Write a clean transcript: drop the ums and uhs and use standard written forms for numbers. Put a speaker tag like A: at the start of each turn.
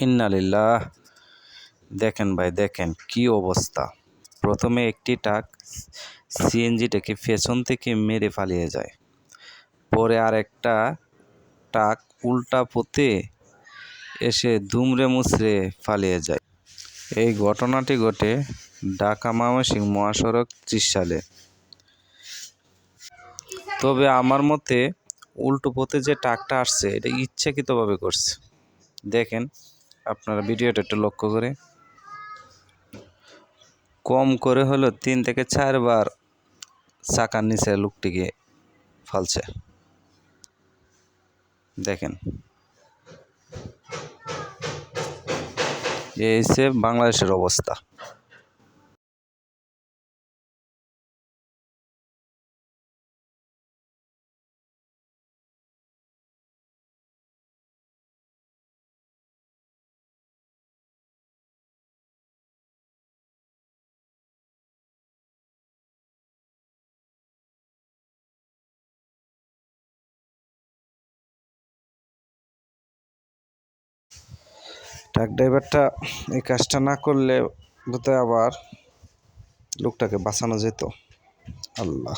A: ইন্নালিল্লাহ। দেখেন ভাই, দেখেন কি অবস্থা। প্রথমে একটি ট্রাক সিএনজিটাকে পেছন থেকে মেরে পালিয়ে যায়, পরে আরেকটা ট্রাক উল্টা পথে এসে দুমড়ে মুচড়ে পালিয়ে যায়। এই ঘটনাটি ঘটে ঢাকা ময়মনসিংহ মহাসড়ক 30 সালে। তবে আমার মতে উল্টো পথে যে ট্রাকটা আসছে এটা ইচ্ছাকৃতভাবে করছে। দেখেন আপনারা ভিডিওটা একটু লক্ষ্য করে, কম করে হলো 3 থেকে 4 বার চাকার নিচে লোকটিকে ফালছে। দেখেন এই হচ্ছে বাংলাদেশের অবস্থা। ট্রাক ড্রাইভারটা এই কাজটা না করলে বোধহয় আবার লোকটাকে বাঁচানো যেত। আল্লাহ।